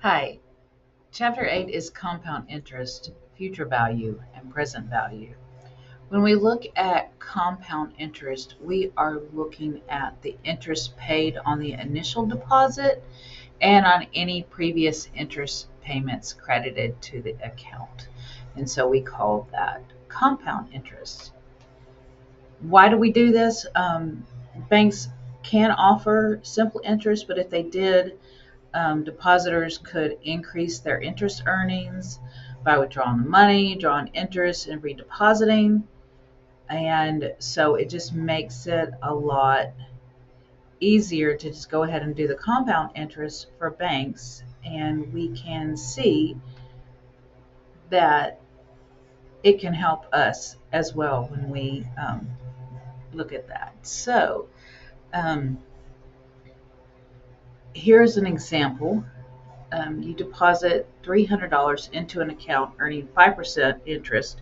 Hi, Chapter 8 is compound interest, future value, and present value. When we look at compound interest, we are looking at the interest paid on the initial deposit and on any previous interest payments credited to the account. And so we call that compound interest. Why do we do this? Banks can offer simple interest, but if they did, depositors could increase their interest earnings by withdrawing the money, drawing interest, and redepositing. And so it just makes it a lot easier to just go ahead and do the compound interest for banks. And we can see that it can help us as well when we look at that. So here's an example. You deposit $300 into an account earning 5% interest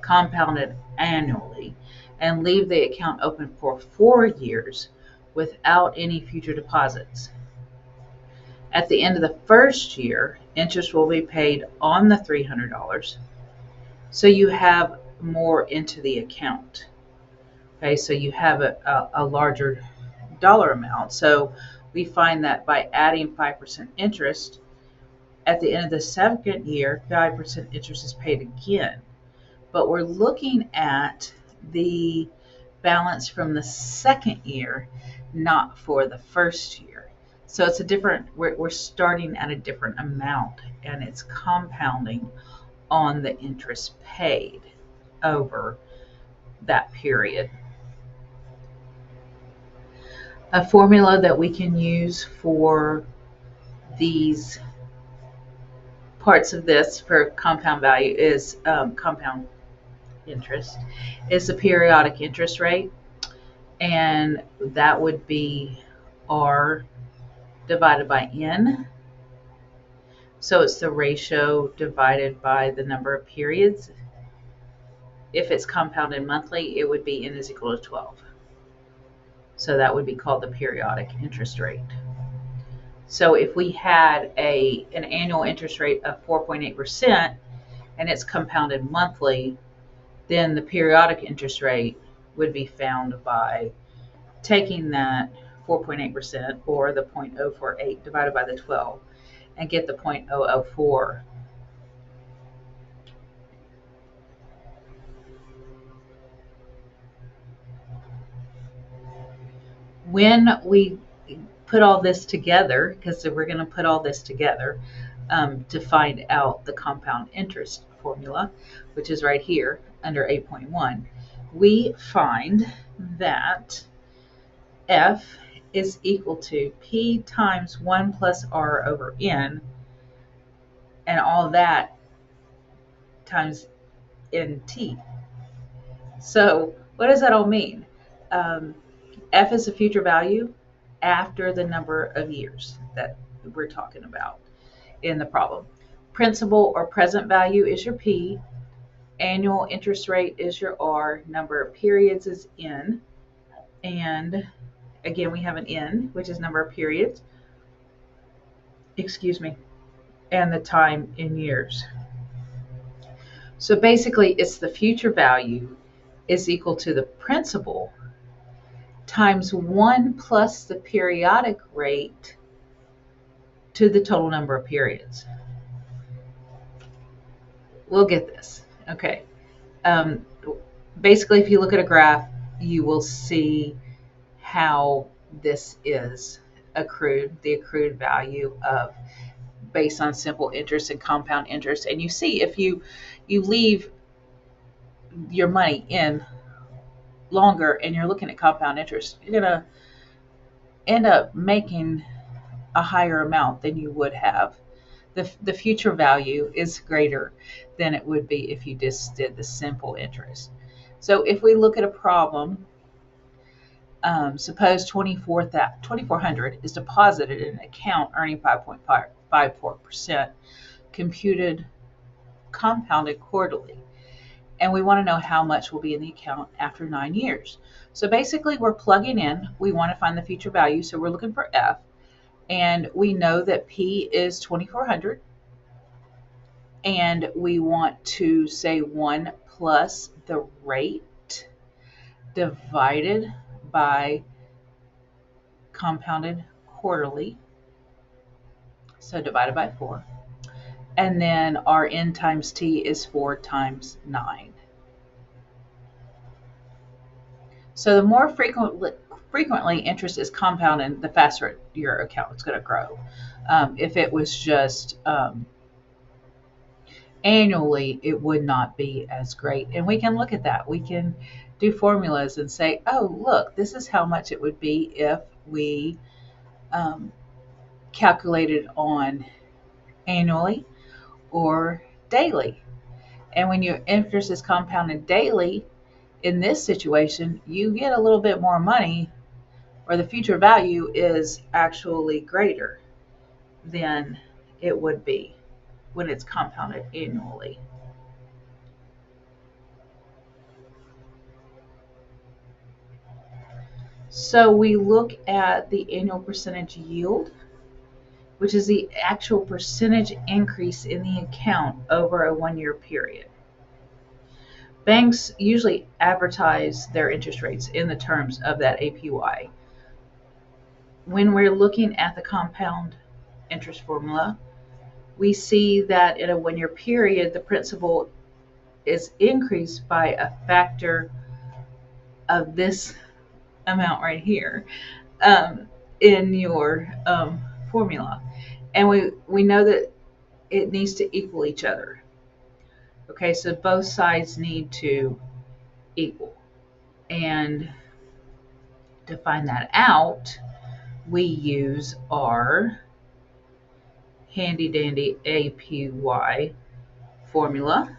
compounded annually and leave the account open for 4 years without any future deposits. At the end of the first year, interest will be paid on the $300, so you have more into the account. Okay, so you have a larger dollar amount. So we find that by adding 5% interest, at the end of the second year, 5% interest is paid again. But we're looking at the balance from the second year, not for the first year. So it's a different, we're starting at a different amount, and it's compounding on the interest paid over that period. A formula that we can use for these parts of this for compound value is compound interest is the periodic interest rate, and that would be R divided by N. So it's the ratio divided by the number of periods. If it's compounded monthly, it would be N is equal to 12. So that would be called the periodic interest rate. So if we had an annual interest rate of 4.8% and it's compounded monthly, then the periodic interest rate would be found by taking that 4.8% or the 0.048 divided by the 12 and get the 0.004. When we put all this together, because we're going to put all this together to find out the compound interest formula, which is right here under 8.1, we find that F is equal to P times 1 plus R over N, and all that times NT. So what does that all mean? F is a future value after the number of years that we're talking about in the problem. Principal or present value is your P. Annual interest rate is your R. Number of periods is N. And again, we have an N, which is number of periods. And the time in years. So basically, it's the future value is equal to the principal times 1 plus the periodic rate to the total number of periods. We'll get this. Okay. Basically, if you look at a graph, you will see how this is accrued, the accrued value of based on simple interest and compound interest. And you see if you leave your money in longer and you're looking at compound interest, you're going to end up making a higher amount than you would have. The future value is greater than it would be if you just did the simple interest. So if we look at a problem, suppose 2,400 is deposited in an account earning 5.54%, computed compounded quarterly. And we want to know how much will be in the account after 9 years. So basically we're plugging in, we want to find the future value, so we're looking for F. And we know that P is 2400. And we want to say 1 plus the rate divided by compounded quarterly. So divided by 4. And then our N times T is 4 times 9. So the more frequently interest is compounded, the faster your account is going to grow. If it was just annually, it would not be as great. And we can look at that. We can do formulas and say, oh, look, this is how much it would be if we calculated on annually or daily. And when your interest is compounded daily, in this situation, you get a little bit more money, or the future value is actually greater than it would be when it's compounded annually. So we look at the annual percentage yield, which is the actual percentage increase in the account over a 1-year period. Banks usually advertise their interest rates in the terms of that APY. When we're looking at the compound interest formula, we see that in a 1-year period, the principal is increased by a factor of this amount right here in your formula. And we know that it needs to equal each other. Okay, so both sides need to equal. And to find that out, we use our handy dandy APY formula,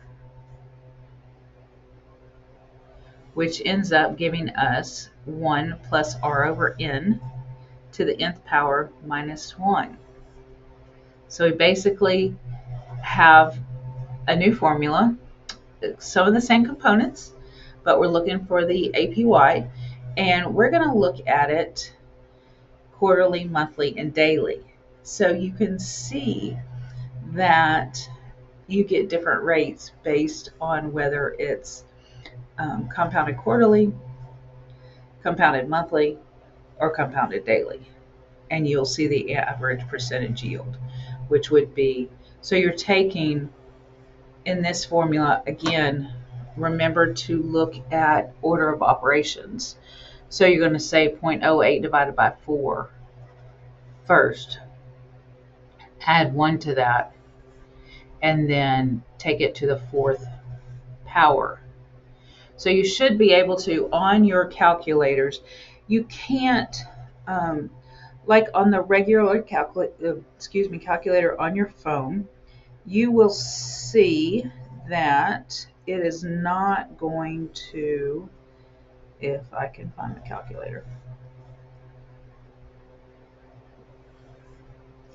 which ends up giving us 1 plus R over N to the nth power minus 1. So we basically have a new formula, some of the same components, but we're looking for the APY, and we're going to look at it quarterly, monthly, and daily. So you can see that you get different rates based on whether it's compounded quarterly, compounded monthly, or compounded daily. And you'll see the average percentage yield, which would be, so you're taking, in this formula, again, remember to look at order of operations. So you're going to say 0.08 divided by 4 first, add 1 to that, and then take it to the 4th power. So you should be able to, on your calculators, you can't, like on the regular calculator on your phone, you will see that it is not going to, if I can find the calculator.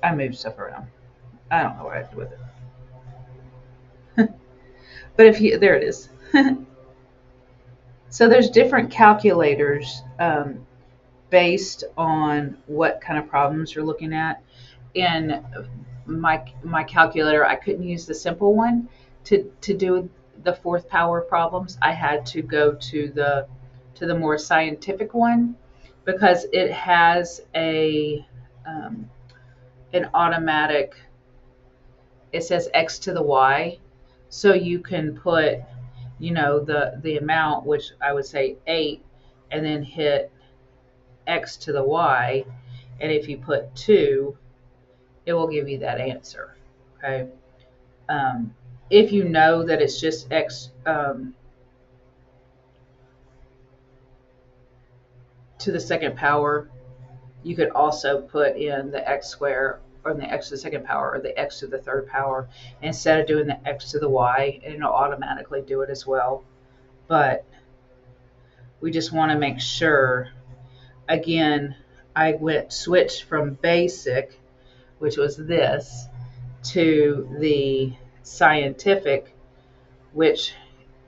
I moved stuff around. I don't know what I did with it. But if you, there it is. So there's different calculators based on what kind of problems you're looking at. In my calculator, I couldn't use the simple one to do the 4th power problems. I had to go to the more scientific one, because it has an automatic, it says x to the y, so you can put, you know, the amount, which I would say 8, and then hit x to the y, and if you put 2, it will give you that answer. Okay, if you know that it's just x to the 2nd power, you could also put in the x squared, or the x to the 2nd power, or the x to the 3rd power, instead of doing the x to the y, and it'll automatically do it as well. But we just want to make sure. Again, I switched from basic, which was this, to the scientific, which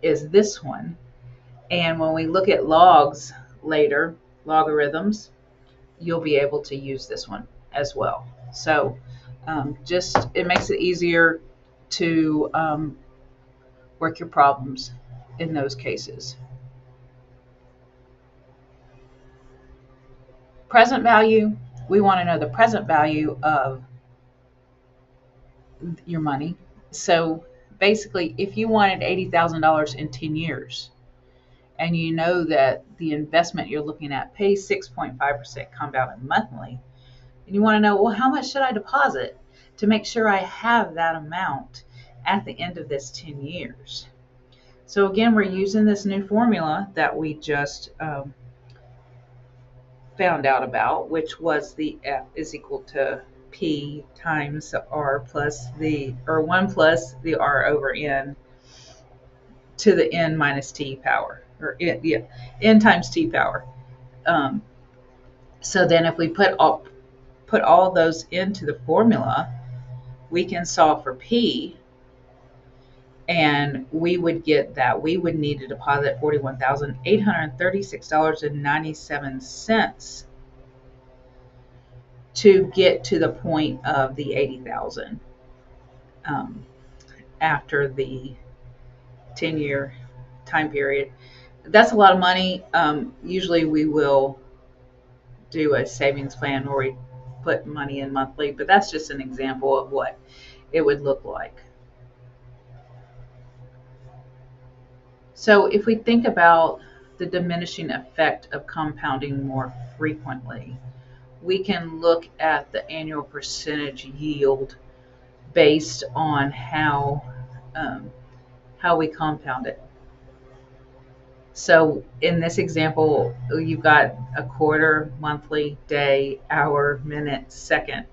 is this one. And when we look at logs later, logarithms, you'll be able to use this one as well. So just it makes it easier to work your problems in those cases. Present value, we want to know the present value of your money. So basically, if you wanted $80,000 in 10 years, and you know that the investment you're looking at pays 6.5% compounded monthly, and you want to know, well, how much should I deposit to make sure I have that amount at the end of this 10 years? So again, we're using this new formula that we just found out about, which was the F is equal to P times R plus or 1 plus the R over N to the N minus T power, or N times T power. So then if we put all those into the formula, we can solve for P, and we would get that we would need to deposit $41,836.97 to get to the point of the 80,000 after the 10-year time period. That's a lot of money. Usually we will do a savings plan where we put money in monthly, but that's just an example of what it would look like. So if we think about the diminishing effect of compounding more frequently, we can look at the annual percentage yield based on how we compound it. So in this example, you've got a quarter, monthly, day, hour, minute, second.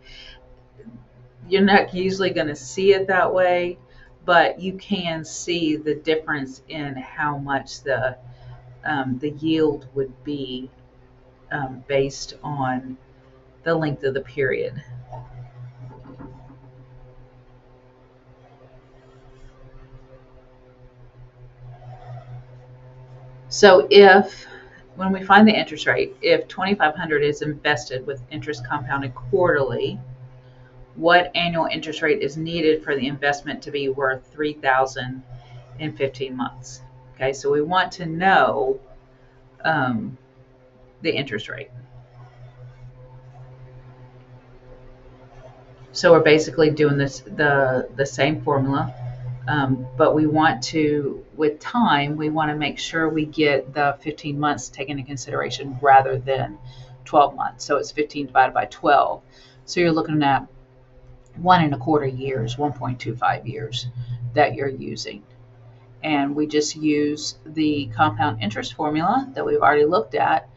You're not usually going to see it that way, but you can see the difference in how much the yield would be based on the length of the period. So when we find the interest rate, if $2,500 is invested with interest compounded quarterly, what annual interest rate is needed for the investment to be worth $3,000 in 15 months? Okay, so we want to know the interest rate. So we're basically doing the same formula, but we want to, with time, we want to make sure we get the 15 months taken into consideration rather than 12 months. So it's 15 divided by 12. So you're looking at 1.25 years, 1.25 years that you're using. And we just use the compound interest formula that we've already looked at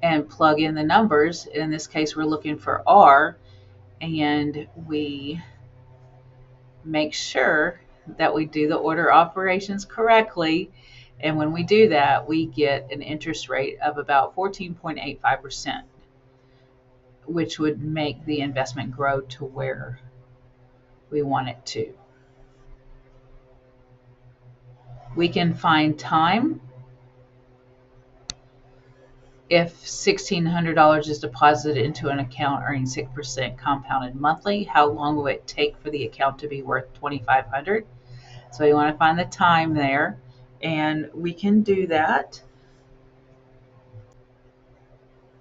and plug in the numbers. In this case, we're looking for R, and we make sure that we do the order operations correctly. And when we do that, we get an interest rate of about 14.85%, which would make the investment grow to where we want it to. We can find time. If $1,600 is deposited into an account earning 6% compounded monthly, how long will it take for the account to be worth $2,500? So you want to find the time there, and we can do that.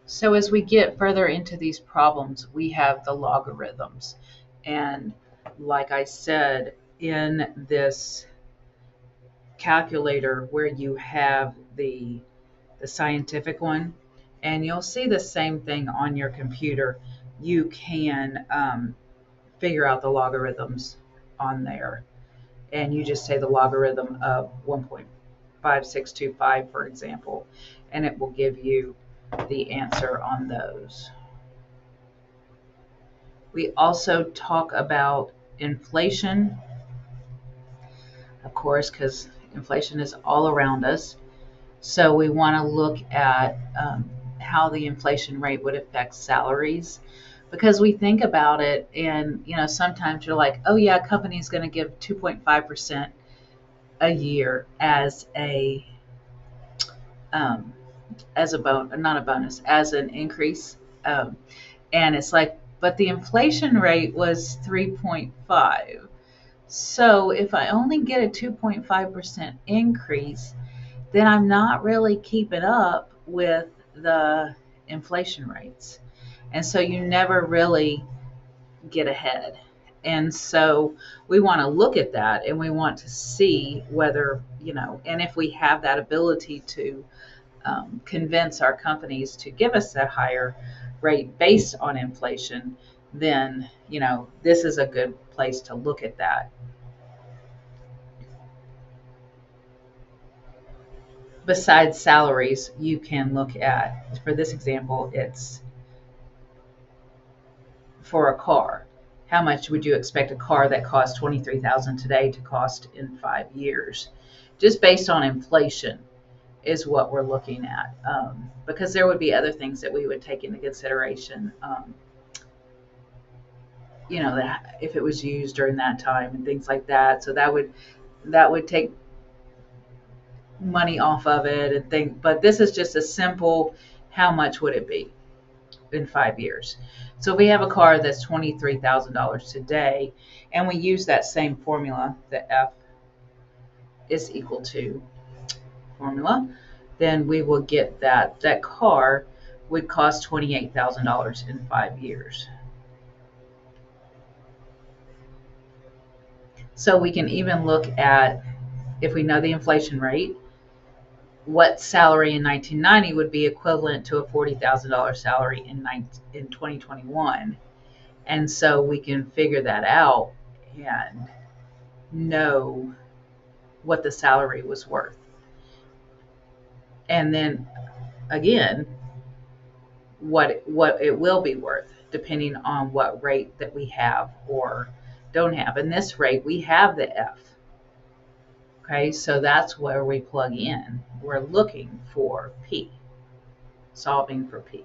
So as we get further into these problems, we have the logarithms. And like I said, in this calculator where you have the scientific one, and you'll see the same thing on your computer, you can figure out the logarithms on there. And you just say the logarithm of 1.5625, for example, and it will give you the answer on those. We also talk about inflation, of course, because inflation is all around us. So we want to look at how the inflation rate would affect salaries, because we think about it, and sometimes you're like, oh yeah, a company's going to give 2.5% a year as not a bonus, as an increase, and it's like, but the inflation rate was 3.5. So if I only get a 2.5% increase, then I'm not really keeping up with the inflation rates. And so you never really get ahead. And so we want to look at that, and we want to see whether, and if we have that ability to convince our companies to give us that higher rate based on inflation, then, this is a good place to look at that. Besides salaries, you can look at, for this example, it's for a car. How much would you expect a car that costs $23,000 today to cost in 5 years? Just based on inflation is what we're looking at, because there would be other things that we would take into consideration. That if it was used during that time and things like that, so that would take money off of it and things. But this is just a simple, how much would it be in 5 years? So we have a car that's $23,000 today, and we use that same formula, the F is equal to formula, then we will get that car would cost $28,000 in 5 years. So we can even look at, if we know the inflation rate, what salary in 1990 would be equivalent to a $40,000 salary in 2021. And so we can figure that out and know what the salary was worth. And then again, what it will be worth, depending on what rate that we have or don't have. In this rate, we have the F. Okay, so that's where we plug in. We're looking for P, solving for P.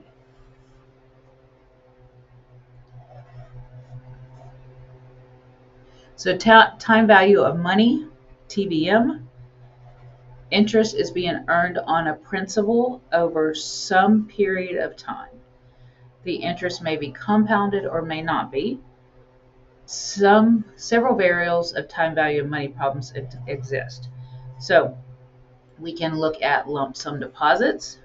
So time value of money, TVM. Interest is being earned on a principal over some period of time. The interest may be compounded or may not be. Several variables of time value of money problems exist. So we can look at lump sum deposits,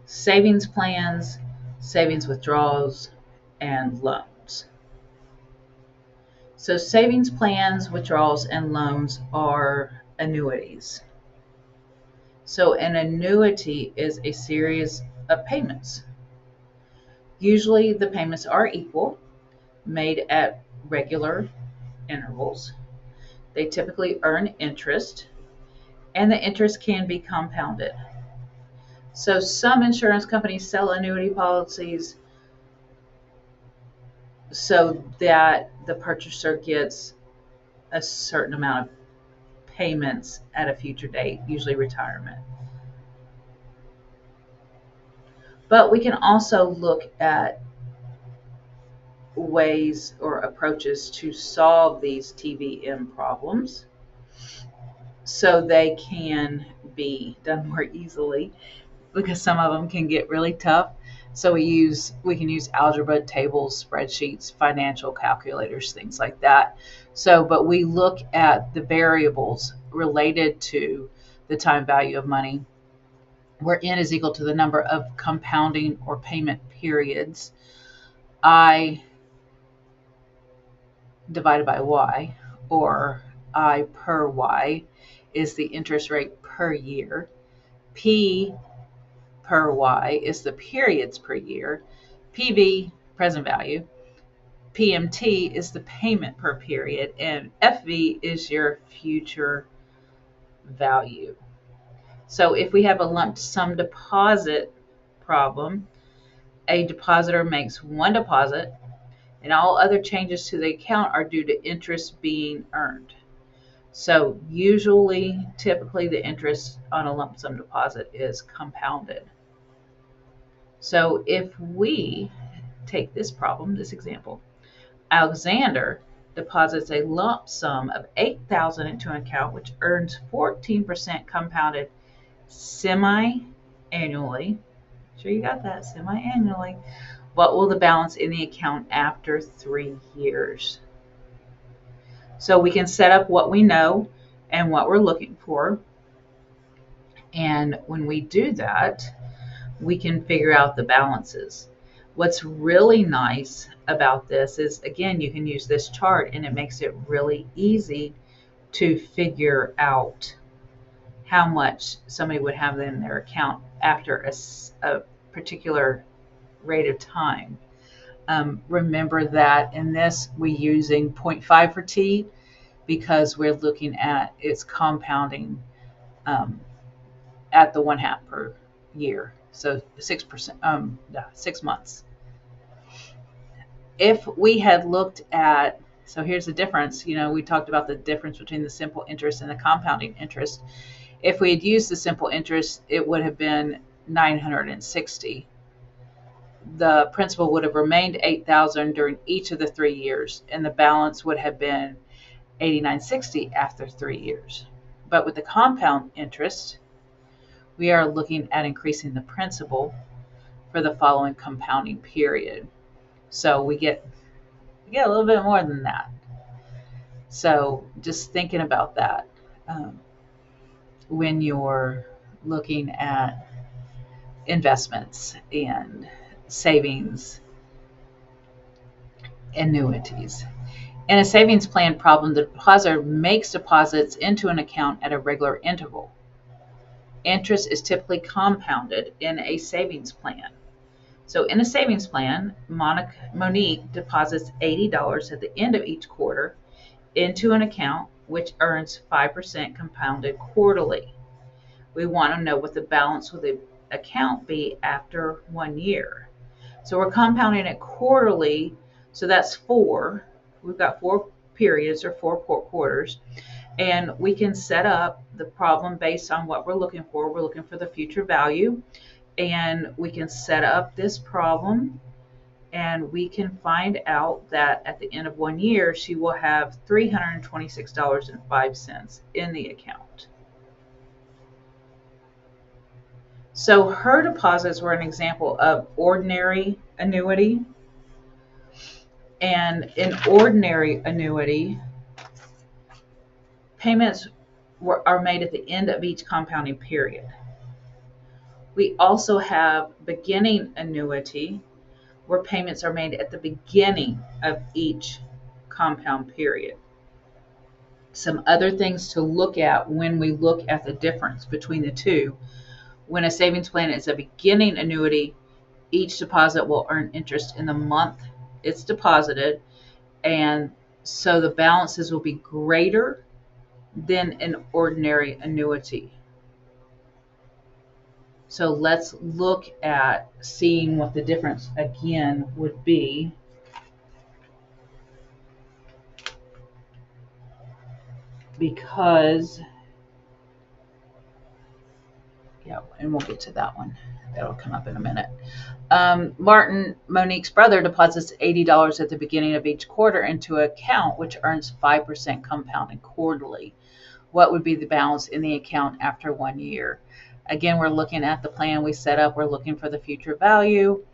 savings plans, savings withdrawals, and loans. So savings plans, withdrawals, and loans are annuities. So an annuity is a series of payments. Usually the payments are equal, made at regular intervals. They typically earn interest, and the interest can be compounded. So some insurance companies sell annuity policies so that the purchaser gets a certain amount of payments at a future date, usually retirement. But we can also look at ways or approaches to solve these TVM problems so they can be done more easily, because some of them can get really tough. So we can use algebra, tables, spreadsheets, financial calculators, things like that. But we look at the variables related to the time value of money, where N is equal to the number of compounding or payment periods, I divided by Y, or I per Y, is the interest rate per year. P per Y is the periods per year. PV, present value. PMT is the payment per period. And FV is your future value. So if we have a lump sum deposit problem, a depositor makes one deposit, and all other changes to the account are due to interest being earned. So typically the interest on a lump sum deposit is compounded. So if we take this example, Alexander deposits a lump sum of $8,000 into an account which earns 14% compounded semi-annually. Sure you got that, semi-annually, What will the balance in the account after 3 years? So we can set up what we know and what we're looking for. And when we do that, we can figure out the balances. What's really nice about this is, again, you can use this chart and it makes it really easy to figure out how much somebody would have in their account after a particular rate of time. Remember that in this, we're using 0.5 for T because we're looking at its compounding at the 1/2 per year. So 6%, 6 months. If we had looked at, so here's the difference. We talked about the difference between the simple interest and the compounding interest. If we had used the simple interest, it would have been $960. The principal would have remained $8,000 during each of the 3 years, and the balance would have been $89.60 after 3 years. But with the compound interest, we are looking at increasing the principal for the following compounding period. So we get a little bit more than that. So just thinking about that when you're looking at investments and savings, annuities. In a savings plan problem, the depositor makes deposits into an account at a regular interval. Interest is typically compounded in a savings plan. So in a savings plan, Monique deposits $80 at the end of each quarter into an account which earns 5% compounded quarterly. We want to know what the balance will the account be after 1 year. So we're compounding it quarterly, so that's 4. We've got 4 periods or 4 quarters, and we can set up the problem based on what we're looking for. We're looking for the future value, and we can set up this problem, and we can find out that at the end of 1 year, she will have $326.05 in the account. So her deposits were an example of ordinary annuity. And in ordinary annuity, payments are made at the end of each compounding period. We also have beginning annuity, where payments are made at the beginning of each compound period. Some other things to look at when we look at the difference between the two. When a savings plan is a beginning annuity, each deposit will earn interest in the month it's deposited, and so the balances will be greater than an ordinary annuity. So let's look at seeing what the difference again would be. Because, yeah, and we'll get to that one. That'll come up in a minute. Martin, Monique's brother, deposits $80 at the beginning of each quarter into an account which earns 5% compounding quarterly. What would be the balance in the account after 1 year? Again, we're looking at the plan we set up. We're looking for the future value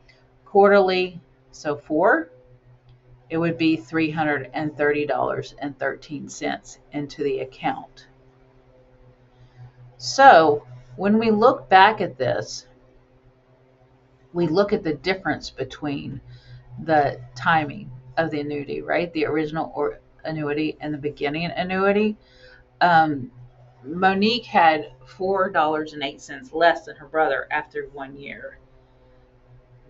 quarterly. So 4, it would be $330.13 into the account. So when we look back at this, we look at the difference between the timing of the annuity, right? The original annuity and the beginning annuity. Monique had $4.08 less than her brother after 1 year.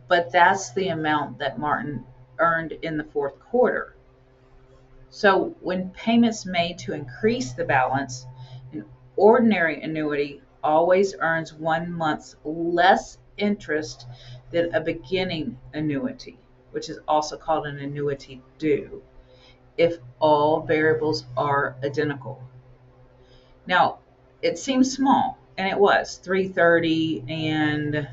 But that's the amount that Martin earned in the 4th quarter. So when payments made to increase the balance, an ordinary annuity always earns 1 month's less interest than a beginning annuity, which is also called an annuity due, if all variables are identical. Now, it seems small, and it was $330 and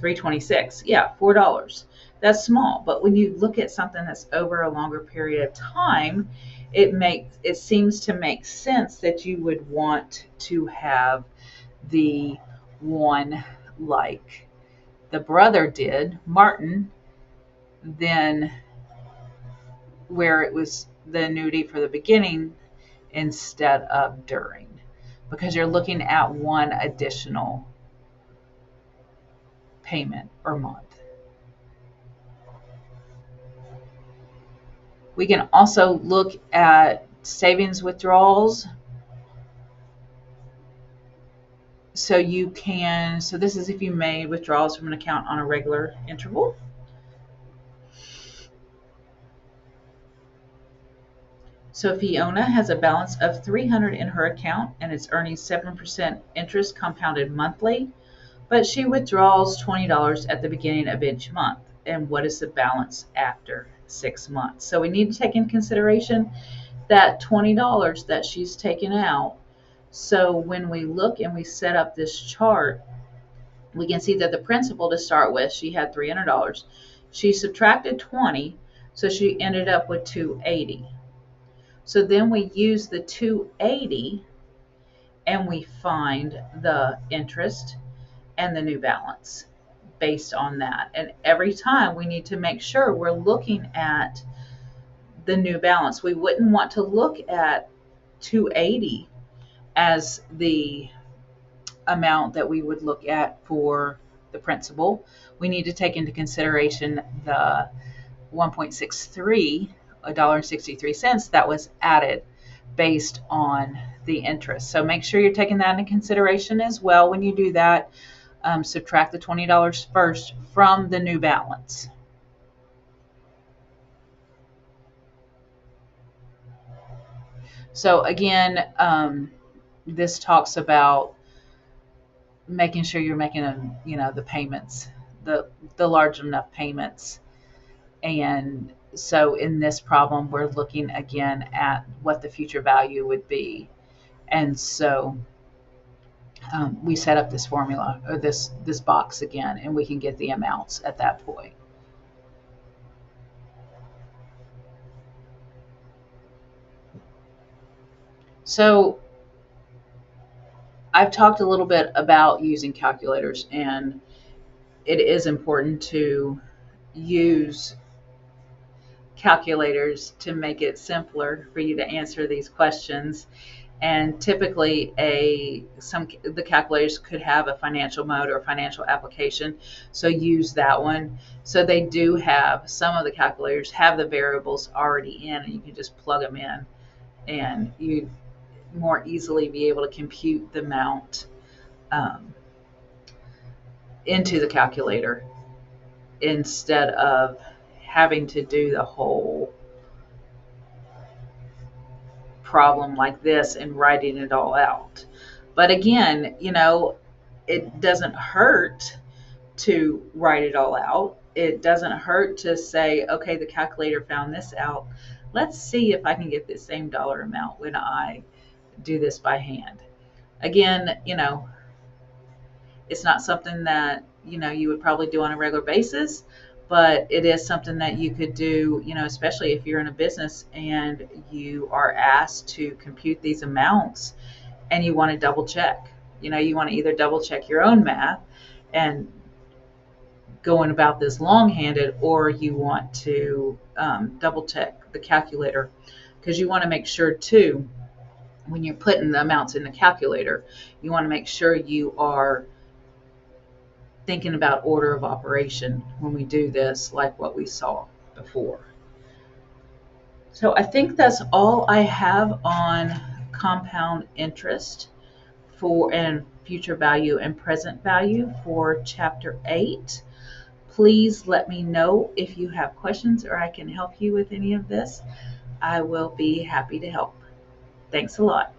$326. Yeah, $4. That's small, but when you look at something that's over a longer period of time, it seems to make sense that you would want to have the one like the brother did, Martin, than where it was the annuity for the beginning instead of during, because you're looking at one additional payment or month. We can also look at savings withdrawals. So this is if you made withdrawals from an account on a regular interval. So Fiona has a balance of $300 in her account and is earning 7% interest compounded monthly, but she withdraws $20 at the beginning of each month. And what is the balance after 6 months? So we need to take into consideration that $20 that she's taken out. So when we look and we set up this chart, we can see that the principal to start with, she had $300. She subtracted 20, so she ended up with $280. So then we use the $280 and we find the interest and the new balance based on that. And every time we need to make sure we're looking at the new balance. We wouldn't want to look at $280 as the amount that we would look at for the principal. We need to take into consideration the 1.63, $1.63 that was added based on the interest. So make sure you're taking that into consideration as well when you do that. Subtract the $20 first from the new balance. So again, this talks about making sure you're making the payments, the large enough payments. And so in this problem, we're looking again at what the future value would be. And so we set up this formula or this box again, and we can get the amounts at that point. So I've talked a little bit about using calculators, and it is important to use calculators to make it simpler for you to answer these questions. And typically the calculators could have a financial mode or a financial application, so use that one. So they do have, some of the calculators have the variables already in, and you can just plug them in and you more easily be able to compute the amount into the calculator instead of having to do the whole problem like this and writing it all out. But again, it doesn't hurt to write it all out. It doesn't hurt to say, okay, the calculator found this out. Let's see if I can get the same dollar amount when I do this by hand. Again, it's not something that, you would probably do on a regular basis, but it is something that you could do, especially if you're in a business and you are asked to compute these amounts and you want to double check. You want to either double check your own math and going about this long-handed, or you want to double check the calculator, because you want to make sure too, when you're putting the amounts in the calculator, you want to make sure you are thinking about order of operation when we do this, like what we saw before. So I think that's all I have on compound interest and future value and present value for Chapter 8. Please let me know if you have questions or I can help you with any of this. I will be happy to help. Thanks a lot.